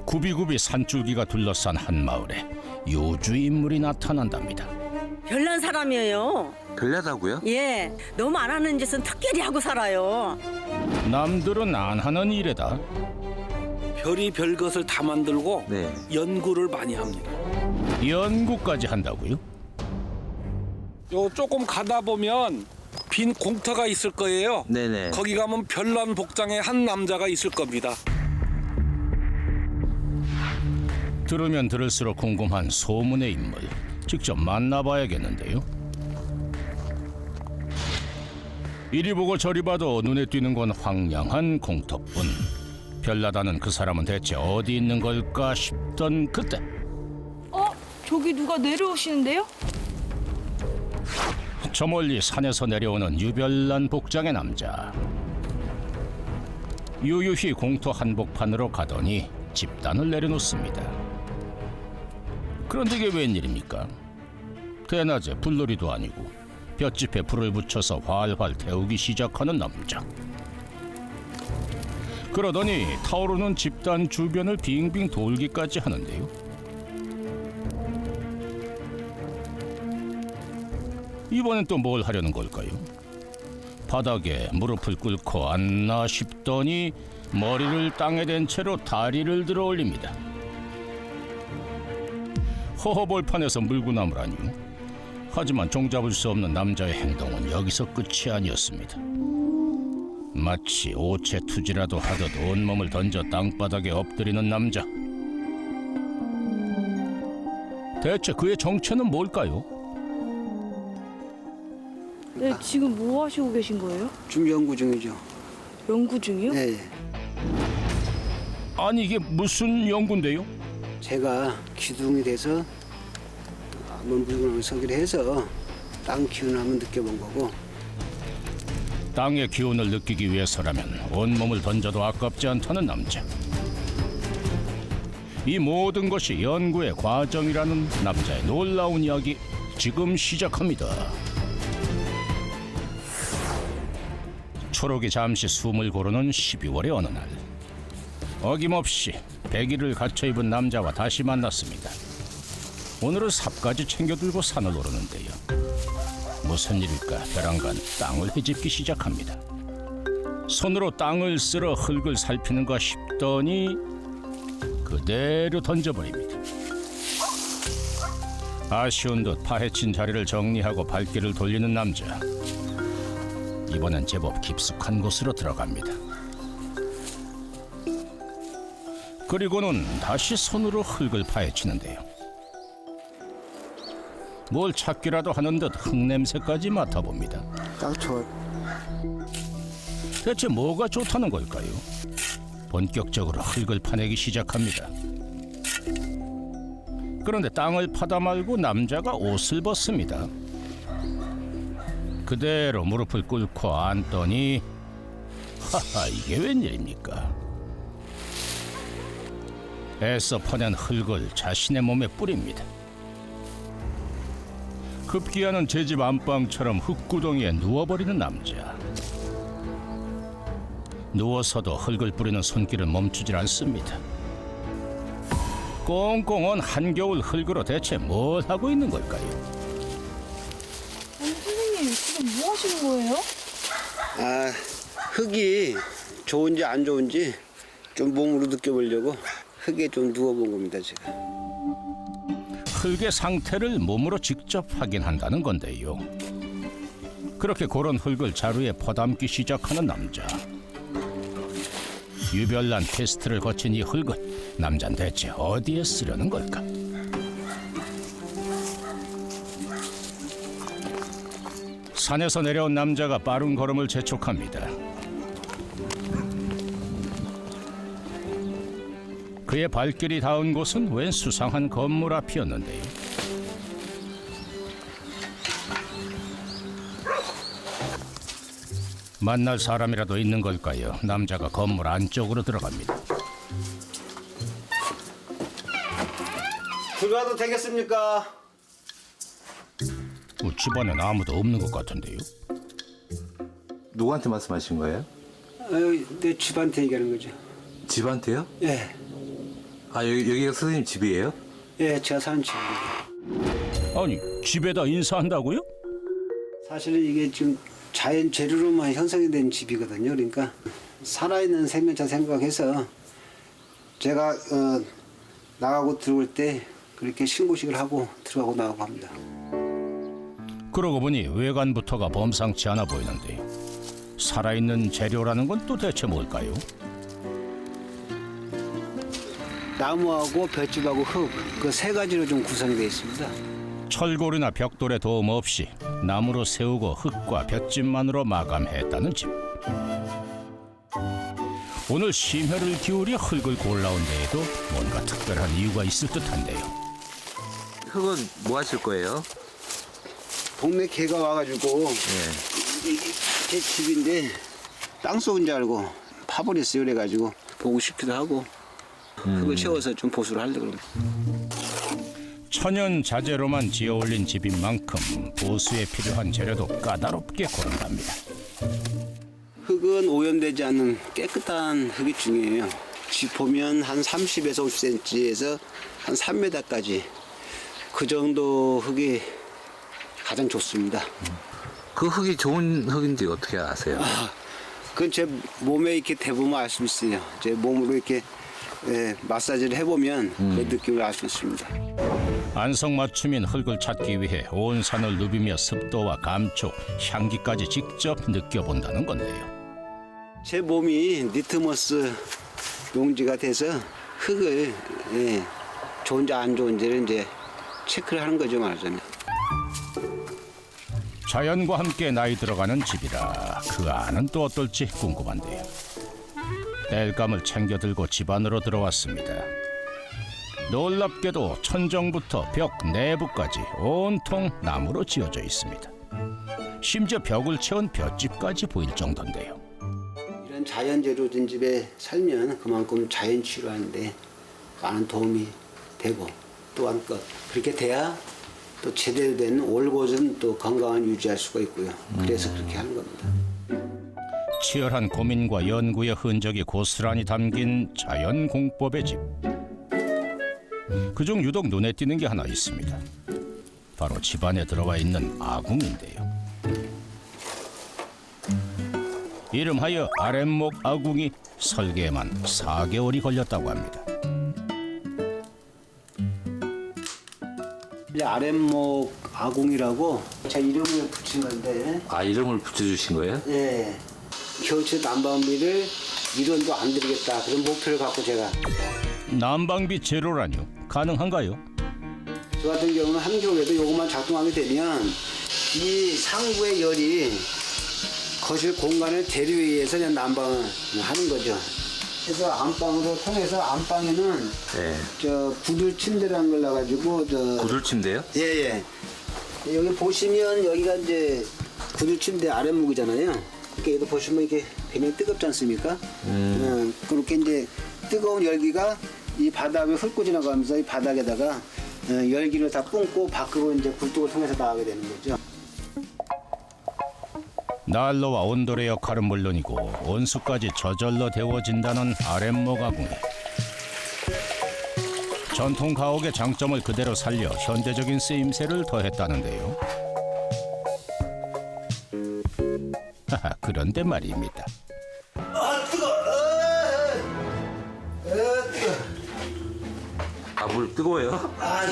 구비구비 산줄기가 둘러싼 한 마을에 요주 인물이 나타난답니다. 별난 사람이에요. 별나다고요? 예, 너무 안 하는 짓은 특별히 하고 살아요. 남들은 안 하는 일에다 별이 별것을 다 만들고 네. 연구를 많이 합니다. 연구까지 한다고요? 요 조금 가다 보면 빈 공터가 있을 거예요. 네네. 거기 가면 별난 복장의 한 남자가 있을 겁니다. 들으면 들을수록 궁금한 소문의 인물, 직접 만나봐야겠는데요. 이리 보고 저리 봐도 눈에 띄는 건 황량한 공터뿐. 별나다는 그 사람은 대체 어디 있는 걸까 싶던 그때 저기 누가 내려오시는데요? 저 멀리 산에서 내려오는 유별난 복장의 남자. 유유히 공터 한복판으로 가더니 집단을 내려놓습니다. 그런데 이게 웬일입니까? 대낮에 불놀이도 아니고 볏짚에 불을 붙여서 활활 태우기 시작하는 남자. 그러더니 타오르는 집단 주변을 빙빙 돌기까지 하는데요. 이번엔 또 뭘 하려는 걸까요? 바닥에 무릎을 꿇고 앉나 싶더니 머리를 땅에 댄 채로 다리를 들어 올립니다. 허허벌판에서 물고 나무라니요. 하지만 종잡을 수 없는 남자의 행동은 여기서 끝이 아니었습니다. 마치 오체투지라도 하듯 온몸을 던져 땅바닥에 엎드리는 남자. 대체 그의 정체는 뭘까요? 네, 지금 뭐 하시고 계신 거예요? 지금 연구 중이죠. 연구 중이요? 네. 아니 이게 무슨 연구인데요? 제가 기둥이 돼서 한번 물건을 서기로 해서 땅 기운을 한번 느껴본 거고. 땅의 기운을 느끼기 위해서라면 온몸을 던져도 아깝지 않다는 남자. 이 모든 것이 연구의 과정이라는 남자의 놀라운 이야기 지금 시작합니다. 초록이 잠시 숨을 고르는 12월의 어느 날, 어김없이 백일을 갖춰 입은 남자와 다시 만났습니다. 오늘은 삽까지 챙겨 들고 산을 오르는데요. 무슨 일일까 벼랑간 땅을 헤집기 시작합니다. 손으로 땅을 쓸어 흙을 살피는가 싶더니 그대로 던져버립니다. 아쉬운 듯 파헤친 자리를 정리하고 발길을 돌리는 남자. 이번엔 제법 깊숙한 곳으로 들어갑니다. 그리고는 다시 손으로 흙을 파헤치는데요. 뭘 찾기라도 하는 듯 흙냄새까지 맡아봅니다. 딱 좋아. 대체 뭐가 좋다는 걸까요? 본격적으로 흙을 파내기 시작합니다. 그런데 땅을 파다 말고 남자가 옷을 벗습니다. 그대로 무릎을 꿇고 앉더니 하하, 이게 웬일입니까? 애써 퍼낸 흙을 자신의 몸에 뿌립니다. 급기야는 제 집 안방처럼 흙구덩이에 누워버리는 남자. 누워서도 흙을 뿌리는 손길을 멈추질 않습니다. 꽁꽁 언 한겨울 흙으로 대체 뭘 하고 있는 걸까요? 아니, 선생님, 지금 뭐 하시는 거예요? 아, 흙이 좋은지 안 좋은지 좀 몸으로 느껴보려고 흙에 좀 누워본 겁니다, 제가. 흙의 상태를 몸으로 직접 확인한다는 건데요. 그렇게 고른 흙을 자루에 퍼담기 시작하는 남자. 유별난 테스트를 거친 이 흙은 남잔 대체 어디에 쓰려는 걸까? 산에서 내려온 남자가 빠른 걸음을 재촉합니다. 그의 발길이 닿은 곳은 웬 수상한 건물 앞이었는데요. 만날 사람이라도 있는 걸까요? 남자가 건물 안쪽으로 들어갑니다. 들어와도 되겠습니까? 집안엔 아무도 없는 것 같은데요. 누구한테 말씀하신 거예요? 내 집한테 얘기하는 거죠. 집한테요? 예. 아, 여기가 선생님 집이에요? 예, 제가 사는 집입니다. 아니 집에다 인사한다고요? 사실은 이게 지금 자연 재료로만 형성이 된 집이거든요. 그러니까 살아있는 생명체 생각해서 제가 나가고 들어올 때 그렇게 신고식을 하고 들어가고 나가고 합니다. 그러고 보니 외관부터가 범상치 않아 보이는데 살아있는 재료라는 건 또 대체 뭘까요? 나무하고 볏짚하고 흙, 그 세 가지로 좀 구성이 되어 있습니다. 철골이나 벽돌의 도움 없이 나무로 세우고 흙과 볏짚만으로 마감했다는 집. 오늘 심혈을 기울여 흙을 골라온 데에도 뭔가 특별한 이유가 있을 듯한데요. 흙은 뭐 하실 거예요? 동네 개가 와가지고 네. 이게 제 집인데 땅 속은 줄 알고 파버렸어요. 그래가지고 보고 싶기도 하고 흙을 채워서 좀 보수를 하려고 그럽니다. 천연 자재로만 지어 올린 집인 만큼 보수에 필요한 재료도 까다롭게 고른답니다. 흙은 오염되지 않는 깨끗한 흙이 중요해요. 집 보면 한 30에서 50cm에서 한 3m까지 그 정도 흙이 가장 좋습니다. 그 흙이 좋은 흙인지 어떻게 아세요? 그건 제 몸에 이렇게 대보면 알 수 있어요. 제 몸으로 이렇게 마사지를 해보면 그 느낌을 알 수 있습니다. 안성맞춤인 흙을 찾기 위해 온 산을 누비며 습도와 감촉, 향기까지 직접 느껴본다는 건데요. 제 몸이 니트머스 용지가 돼서 흙을 좋은지 안 좋은지를 이제 체크를 하는 거죠, 말하자면. 자연과 함께 나이 들어가는 집이라 그 안은 또 어떨지 궁금한데요. 땔감을 챙겨 들고 집 안으로 들어왔습니다. 놀랍게도 천정부터 벽 내부까지 온통 나무로 지어져 있습니다. 심지어 벽을 채운 볏짚까지 보일 정도인데요. 이런 자연 재료 든 집에 살면 그만큼 자연 치유하는데 많은 도움이 되고 또한 것 그렇게 돼야 또 제대로 된 올곧은 또 건강을 유지할 수가 있고요. 그래서 그렇게 하는 겁니다. 치열한 고민과 연구의 흔적이 고스란히 담긴 자연 공법의 집. 그중 유독 눈에 띄는 게 하나 있습니다. 바로 집 안에 들어와 있는 아궁인데요. 이름하여 아랫목 아궁이 설계에만 4개월이 걸렸다고 합니다. 이제 아랫목 아궁이라고 제 이름을 붙인 건데, 아, 이름을 붙여주신 거예요? 예, 겨우치 난방비를 1원도 안 들이겠다 그런 목표를 갖고 제가 난방비 제로라뇨? 가능한가요? 저 같은 경우는 한 겨울에도 요것만 작동하게 되면 이 상부의 열이 거실 공간을 대류에 의해서 그냥 난방을 하는 거죠. 그래서 안방으로 통해서 안방에는 네. 저 구들 침대라는 걸 놔가지고 구들 침대요? 예예. 여기 보시면 여기가 이제 구들 침대 아랫목이잖아요. 그러니까 여기 보시면 이게 굉장히 뜨겁지 않습니까? 그렇게 이제 뜨거운 열기가 이 바닥에 훑고 지나가면서 이 바닥에다가 열기를 다 뿜고 밖으로 이제 굴뚝을 통해서 나가게 되는 거죠. 난로와 온돌의 역할은 물론이고 온수까지 저절로 데워진다는 아랫목 아궁이. 전통 가옥의 장점을 그대로 살려 현대적인 쓰임새를 더했다는데요. 하하, 그런데 말입니다. 아 뜨거! 뜨거! 아, 물 뜨거워요? 아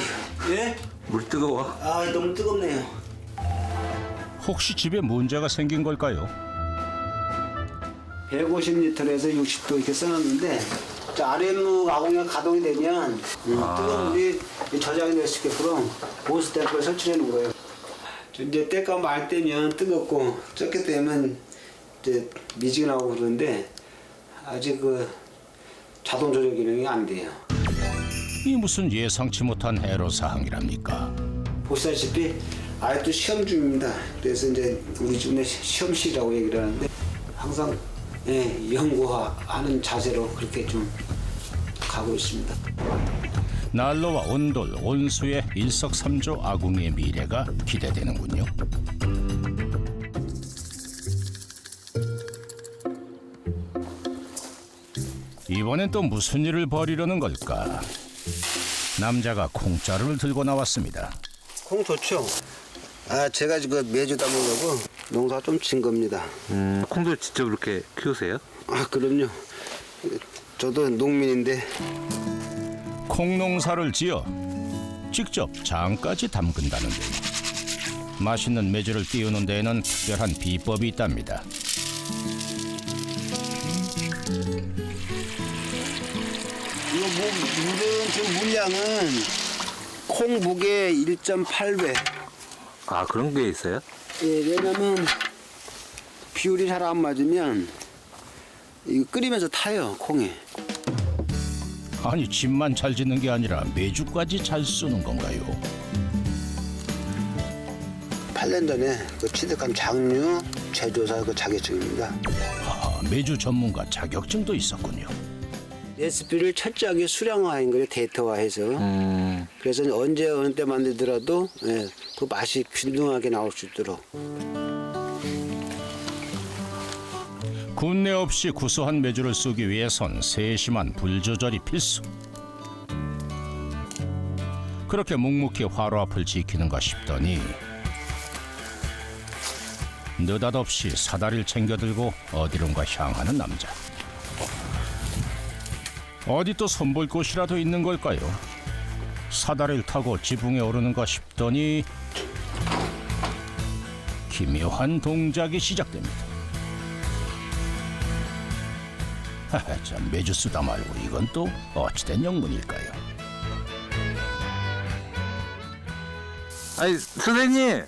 예? 물 뜨거워? 아 너무 뜨겁네요. 혹시 집에 문제가 생긴 걸까요? 150리터에서 60도 이렇게 써놨는데 저 아랫목 아궁이가 가동이 되면 뜨거운 물이 저장이 될 수 있게끔 보스 탱크를 설치해 놓은 거예요. 저 이제 때가 말 때면 뜨겁고 적게 되면 이제 미지근하고 그러는데 아직 그 자동 조절 기능이 안 돼요. 이 무슨 예상치 못한 애로사항이랍니까? 보시다시피 아직도 시험 중입니다. 그래서 이제 우리 집에 시험실이라고 얘기를 하는데 항상 연구하는 자세로 그렇게 좀 가고 있습니다. 난로와 온돌, 온수의 일석삼조 아궁이의 미래가 기대되는군요. 이번엔 또 무슨 일을 벌이려는 걸까? 남자가 콩자루를 들고 나왔습니다. 콩 좋죠? 제가 지금 매주 담으려고 농사 좀 진 겁니다. 콩도 직접 그렇게 키우세요? 그럼요. 저도 농민인데. 콩 농사를 지어 직접 장까지 담근다는데요. 맛있는 메주를 띄우는 데에는 특별한 비법이 있답니다. 이거 물은 지금 물량은 콩 무게 1.8배. 그런 게 있어요? 예, 왜냐면 비율이 잘 안 맞으면 이거 끓이면서 타요, 콩이. 아니 집만 잘 짓는 게 아니라 메주까지 잘 쓰는 건가요? 8년 전에 그 취득한 장류 제조사 그 자격증입니다. 메주 전문가 자격증도 있었군요. 레시피를 철저하게 수량화한 거예요, 데이터화해서. 그래서 언제 어느 때 만들더라도 그 맛이 균등하게 나올 수 있도록. 군내 없이 구수한 메주를 쓰기 위해선 세심한 불 조절이 필수. 그렇게 묵묵히 화로 앞을 지키는가 싶더니 느닷없이 사다리를 챙겨들고 어디론가 향하는 남자. 어디 또 손볼 곳이라도 있는 걸까요? 사다리를 타고 지붕에 오르는가 싶더니 기묘한 동작이 시작됩니다. 참 메주 쓰다 말고 이건 또 어찌된 영문일까요? 아니 선생님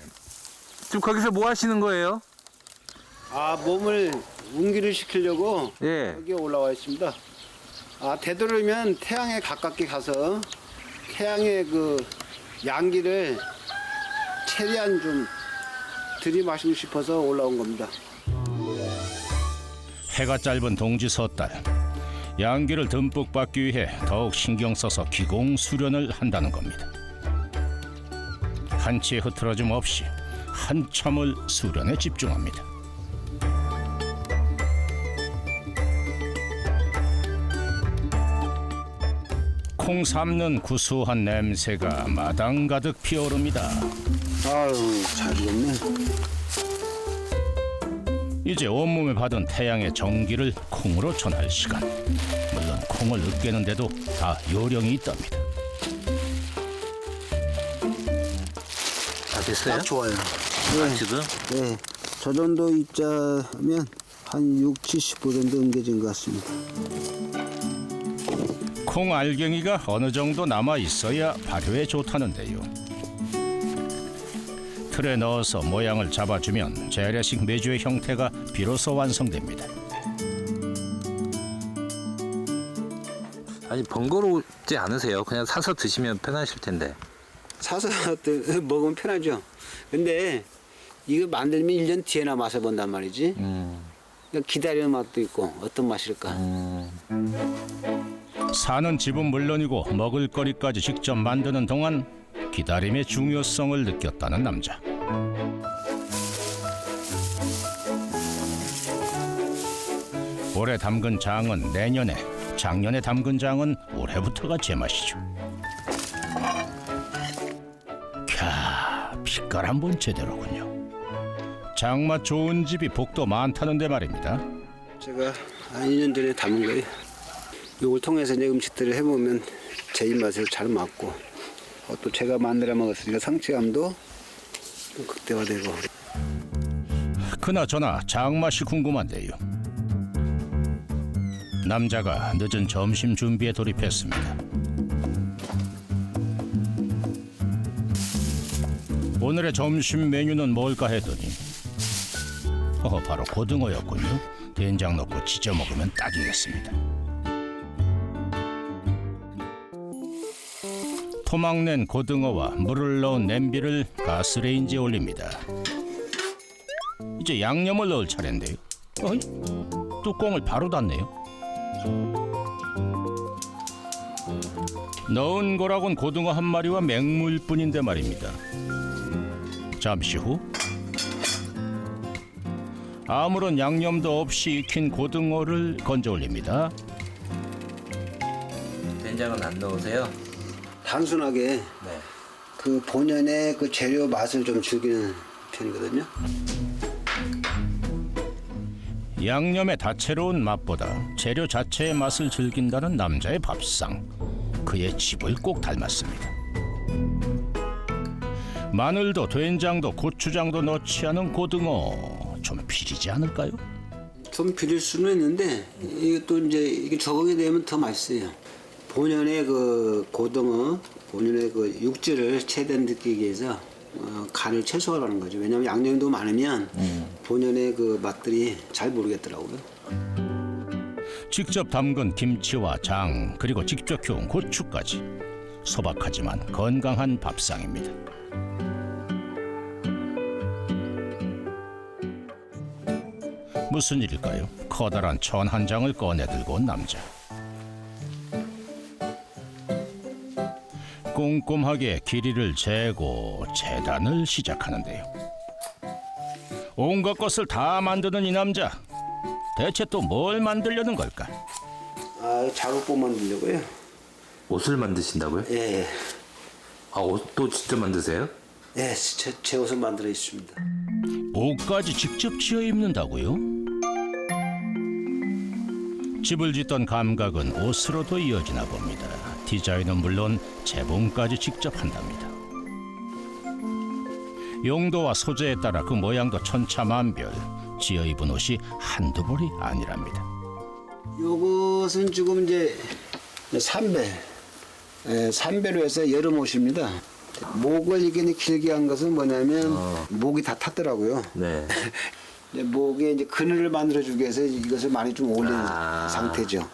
지금 거기서 뭐 하시는 거예요? 몸을 운기를 시키려고 예. 여기 올라와 있습니다. 되도록이면 태양에 가깝게 가서 태양의 그 양기를 최대한 좀 들이마시고 싶어서 올라온 겁니다. 해가 짧은 동지 섣달, 양기를 듬뿍 받기 위해 더욱 신경 써서 기공 수련을 한다는 겁니다. 한치의 흐트러짐 없이 한참을 수련에 집중합니다. 콩 삶는 구수한 냄새가 마당 가득 피어오릅니다. 아유, 잘 익었네. 이제 온몸에 받은 태양의 전기를 콩으로 전할 시간. 물론 콩을 으깨는데도 다 요령이 있답니다. 다 됐어요? 딱 좋아요. 지금? 네, 저 정도 입자면 한 60~70% 정도 옮겨진 것 같습니다. 콩 알갱이가 어느 정도 남아 있어야 발효에 좋다는데요. 틀에 넣어서 모양을 잡아주면 재래식 메주의 형태가 비로소 완성됩니다. 아니 번거롭지 않으세요? 그냥 사서 드시면 편하실 텐데. 사서 먹으면 편하죠. 근데 이거 만들면 1년 뒤에나 맛을 본단 말이지. 그러니까 기다리는 맛도 있고 어떤 맛일까. 사는 집은 물론이고 먹을거리까지 직접 만드는 동안 기다림의 중요성을 느꼈다는 남자. 올해 담근 장은 내년에, 작년에 담근 장은 올해부터가 제맛이죠. 캬, 빛깔 한번 제대로군요. 장맛 좋은 집이 복도 많다는데 말입니다. 제가 한 2년 전에 담은 거예요. 이걸 통해서 이제 음식들을 해보면 제 입맛에 잘 맞고 또 제가 만들어 먹었으니까 성취감도 좀 극대화되고. 그나저나 장맛이 궁금한데요. 남자가 늦은 점심 준비에 돌입했습니다. 오늘의 점심 메뉴는 뭘까 했더니 바로 고등어였군요. 된장 넣고 지져 먹으면 딱이겠습니다. 토막낸 고등어와 물을 넣은 냄비를 가스레인지에 올립니다. 이제 양념을 넣을 차례인데요. 뚜껑을 바로 닫네요. 넣은 거라곤 고등어 한 마리와 맹물뿐인데 말입니다. 잠시 후 아무런 양념도 없이 익힌 고등어를 건져 올립니다. 된장은 안 넣으세요? 단순하게 네. 그 본연의 그 재료 맛을 좀 즐기는 편이거든요. 양념의 다채로운 맛보다 재료 자체의 맛을 즐긴다는 남자의 밥상. 그의 집을 꼭 닮았습니다. 마늘도 된장도 고추장도 넣지 않은 고등어 좀 비리지 않을까요? 좀 비릴 수는 있는데 이게 또 이제 이게 적응이 되면 더 맛있어요. 본연의 그 고등어, 본연의 그 육질을 최대한 느끼기 위해서 간을 최소화하는 거죠. 왜냐하면 양념이 너무 많으면 본연의 그 맛들이 잘 모르겠더라고요. 직접 담근 김치와 장 그리고 직접 키운 고추까지 소박하지만 건강한 밥상입니다. 무슨 일일까요? 커다란 천 한 장을 꺼내들고 온 남자. 꼼꼼하게 길이를 재고 재단을 시작하는데요. 온갖 것을 다 만드는 이 남자. 대체 또 뭘 만들려는 걸까? 작업복 만들려고요. 옷을 만드신다고요? 예, 아, 옷도 직접 만드세요? 예, 제 옷을 만들어 있습니다. 옷까지 직접 지어 입는다고요? 집을 짓던 감각은 옷으로도 이어지나 봅니다. 디자인은 물론 재봉까지 직접 한답니다. 용도와 소재에 따라 그 모양도 천차만별. 지어 입은 옷이 한두 벌이 아니랍니다. 요것은 지금 이제 삼배로 해서 여름 옷입니다. 목을 이렇게 길게 한 것은 뭐냐면 목이 다 탔더라고요. 네. 이제 목에 이제 그늘을 만들어주기 위해서 이것을 많이 좀 올린 상태죠.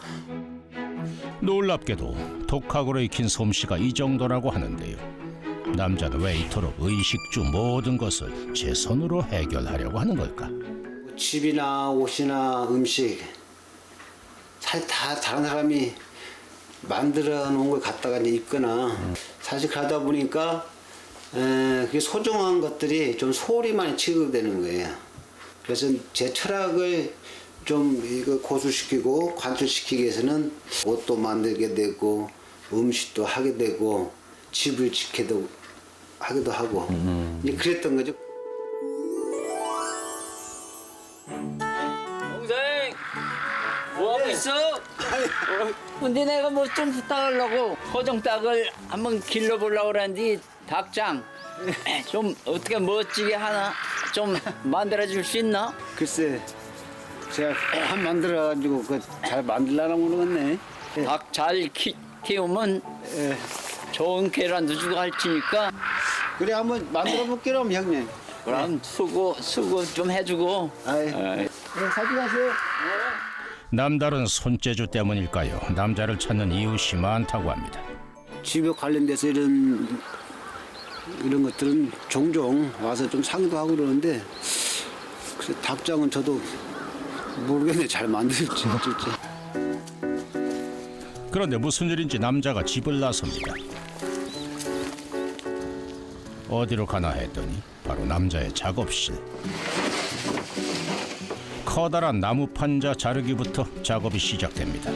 놀랍게도 독학으로 익힌 솜씨가 이 정도라고 하는데요. 남자는 왜 이토록 의식주 모든 것을 제 손으로 해결하려고 하는 걸까? 집이나 옷이나 음식 사실 다 다른 사람이 만들어 놓은 걸 갖다가 이제 입거나 사실 그러다 보니까 그게 소중한 것들이 좀 소홀히 많이 취급되는 거예요. 그래서 제 철학을 좀 이거 고수시키고 관철시키기 위해서는 옷도 만들게 되고 음식도 하게 되고 집을 지키도 하기도 하고 이제 그랬던 거죠. 동생 뭐하고 있어? 근데 내가 뭐 좀 부탁하려고 호정닭을 한번 길러보려고 그러는데 닭장 좀 어떻게 멋지게 하나 좀 만들어줄 수 있나? 글쎄 제가 한 만들어가지고 그 잘 만들려나 모르겠네. 닭 잘 키우면 좋은 계란도 주고 할 테니까 그래 한번 만들어 볼게요 형님. 그럼 수고 좀 해주고. 아이. 네, 가져가세요. 남다른 손재주 때문일까요? 남자를 찾는 이웃이 많다고 합니다. 집에 관련돼서 이런 것들은 종종 와서 좀 상의도 하고 그러는데 그래서 닭장은 저도 모르겠네 잘 만들지 어쩔지. 그런데 무슨 일인지 남자가 집을 나섭니다. 어디로 가나 했더니 바로 남자의 작업실. 커다란 나무 판자 자르기부터 작업이 시작됩니다.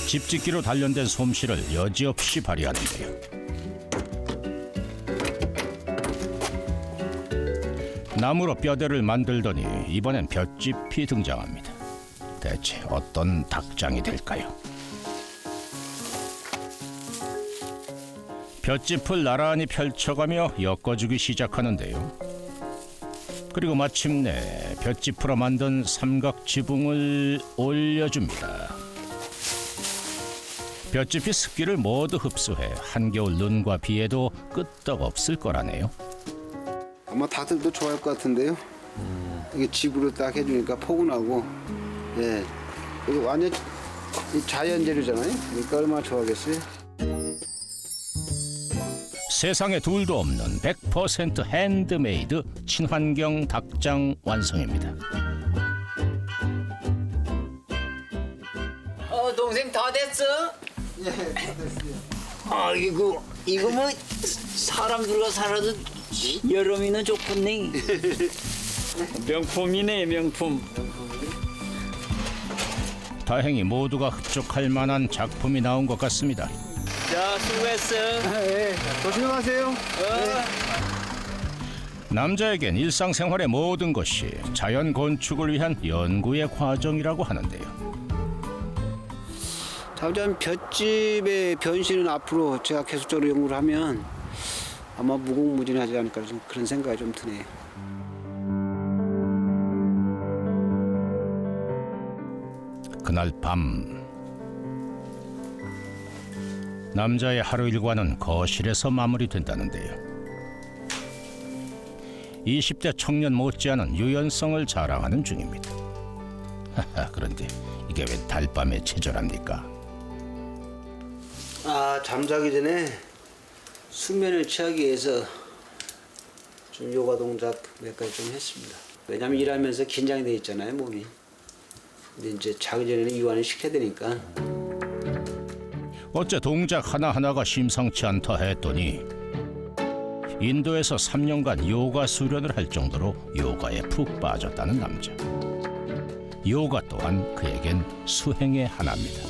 집짓기로 단련된 솜씨를 여지없이 발휘하는데요. 나무로 뼈대를 만들더니 이번엔 볏짚이 등장합니다. 대체 어떤 닭장이 될까요? 볏짚을 나란히 펼쳐가며 엮어주기 시작하는데요. 그리고 마침내 볏짚으로 만든 삼각 지붕을 올려줍니다. 볏짚이 습기를 모두 흡수해 한겨울 눈과 비에도 끄떡없을 거라네요. 아마 다들도 좋아할 것 같은데요. 이게 집으로 딱 해주니까 포근하고, 예, 이거 완전 자연 재료잖아요. 그러니까 얼마나 좋아하겠어요. 세상에 둘도 없는 100% 핸드메이드 친환경 닭장 완성입니다. 동생 다 됐어? 예, 됐어요. 아이고 이거 뭐 사람들과 살아도 여름이는 좋겠네. 명품이네 명품. 다행히 모두가 흡족할 만한 작품이 나온 것 같습니다. 자, 수고했어. 예, 조심히 가세요. 남자에겐 일상생활의 모든 것이 자연 건축을 위한 연구의 과정이라고 하는데요. 자우전 볏짚의 변신은 앞으로 제가 계속적으로 연구를 하면 아마 무궁무진하지 않을까 좀 그런 생각이 좀 드네요. 그날 밤 남자의 하루 일과는 거실에서 마무리된다는데요. 20대 청년 못지않은 유연성을 자랑하는 중입니다. 그런데 이게 왜 달밤에 체조랍니까? 잠자기 전에 수면을 취하기 위해서 좀 요가 동작 몇 가지 좀 했습니다. 왜냐면 일하면서 긴장이 돼 있잖아요, 몸이. 근데 이제 자기 전에는 이완을 시켜야 되니까. 어째 동작 하나하나가 심상치 않다 했더니 인도에서 3년간 요가 수련을 할 정도로 요가에 푹 빠졌다는 남자. 요가 또한 그에겐 수행의 하나입니다.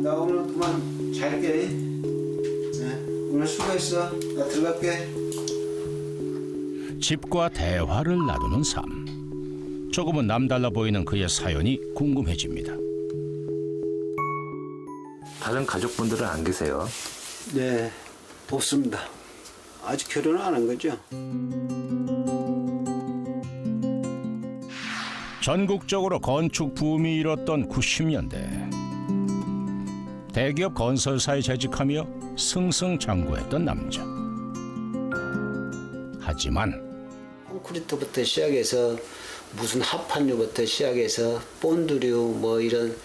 나 오늘 그만 잘게. 오늘 수고했어. 나 들어갈게. 집과 대화를 나누는 삶. 조금은 남달라 보이는 그의 사연이 궁금해집니다. 다른 가족분들은 안 계세요? 네, 없습니다. 아직 결혼을 안 한 거죠? 전국적으로 건축 붐이 일었던 90년대. 대기업 건설사에 재직하며 승승장구했던 남자. 하지만 콘크리트부터 시작해서 무슨 합판유부터 시작해서 본드류 뭐 이런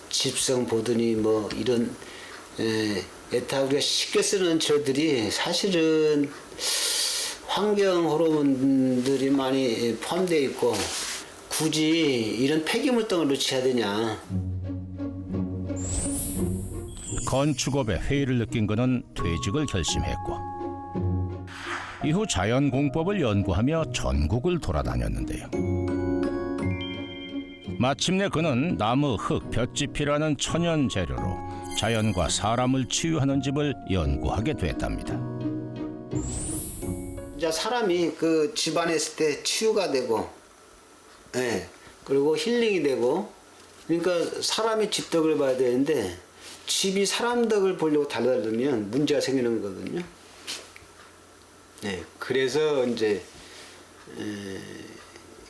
집성 보드니 뭐 이런 에타 우리가 쉽게 쓰는 재료들이 사실은 환경 호르몬들이 많이 포함되어 있고 굳이 이런 폐기물 덩어리로 취해야 되냐. 건축업에 회의를 느낀 그는 퇴직을 결심했고 이후 자연공법을 연구하며 전국을 돌아다녔는데요. 마침내 그는 나무, 흙, 볏짚이라는 천연 재료로 자연과 사람을 치유하는 집을 연구하게 됐답니다. 이제 사람이 그 집안에 있을 때 치유가 되고, 그리고 힐링이 되고, 그러니까 사람이 집 덕을 봐야 되는데 집이 사람 덕을 보려고 달려들면 문제가 생기는 거거든요. 그래서 이제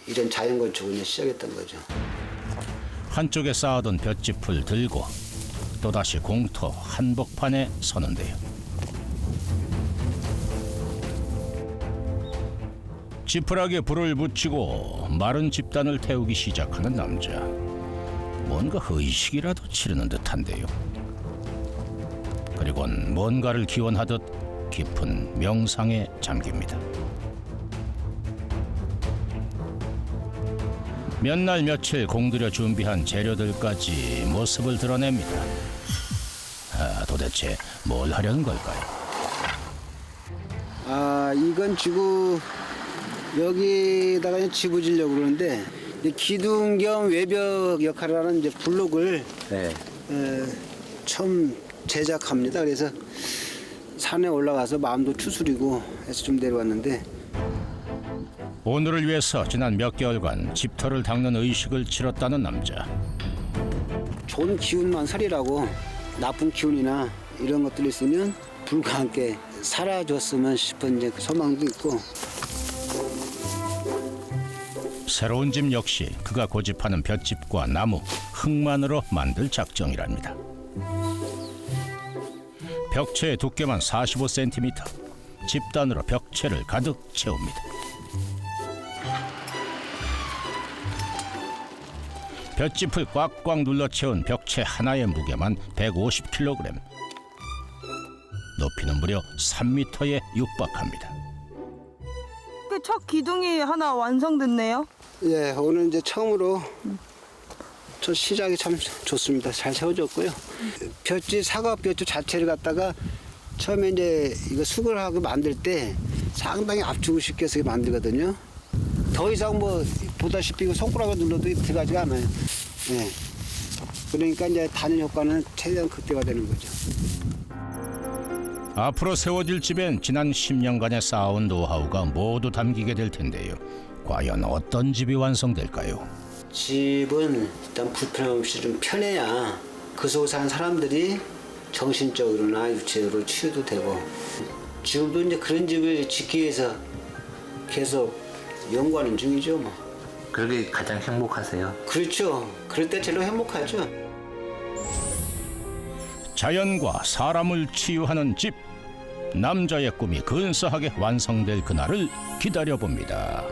이런 자연 건축을 시작했던 거죠. 한쪽에 쌓아둔 볏짚을 들고 또다시 공터 한복판에 서는데요. 지푸라기에 불을 붙이고 마른 집단을 태우기 시작하는 남자. 뭔가 의식이라도 치르는 듯한데요. 그리고는 뭔가를 기원하듯 깊은 명상에 잠깁니다. 몇 날 며칠 공들여 준비한 재료들까지 모습을 드러냅니다. 도대체 뭘 하려는 걸까요? 이건 지구 여기다가 그냥 지부 지려고 그러는데 기둥 겸 외벽 역할을 하는 이제 블록을 처음 제작합니다. 그래서 산에 올라가서 마음도 추스리고 해서 좀 내려왔는데 오늘을 위해서 지난 몇 개월간 집터를 닦는 의식을 치렀다는 남자. 좋은 기운만 살이라고 나쁜 기운이나 이런 것들이 있으면 불과 함께 사라졌으면 싶은 이제 그 소망도 있고. 새로운 집 역시 그가 고집하는 볏짚과 나무, 흙만으로 만들 작정이랍니다. 벽체의 두께만 45cm, 집단으로 벽체를 가득 채웁니다. 볏짚을 꽉꽉 눌러 채운 벽체 하나의 무게만 150kg. 높이는 무려 3m에 육박합니다. 그 첫 기둥이 하나 완성됐네요. 예, 오늘 이제 처음으로 저 시작이 참 좋습니다. 잘 세워졌고요. 볏짚 사각 볏짚 자체를 갖다가 처음에 이제 이거 수거하고 만들 때 상당히 압축을 쉽게 해서 만들거든요. 더 이상 뭐 보다시피 이거 손가락을 눌러도 들어가지가 않아요. 예. 그러니까 이제 단일 효과는 최대한 극대화 되는 거죠. 앞으로 세워질 집엔 지난 10년간의 쌓아온 노하우가 모두 담기게 될 텐데요. 과연 어떤 집이 완성될까요? 집은 일단 불편함 없이 좀 편해야 그 속에 사는 사람들이 정신적으로나 육체적으로 치유도 되고, 지금도 이제 그런 집을 짓기 위해서 계속 연구하는 중이죠, 뭐. 그게 가장 행복하세요? 그렇죠. 그럴 때 제일 행복하죠. 자연과 사람을 치유하는 집. 남자의 꿈이 근사하게 완성될 그날을 기다려봅니다.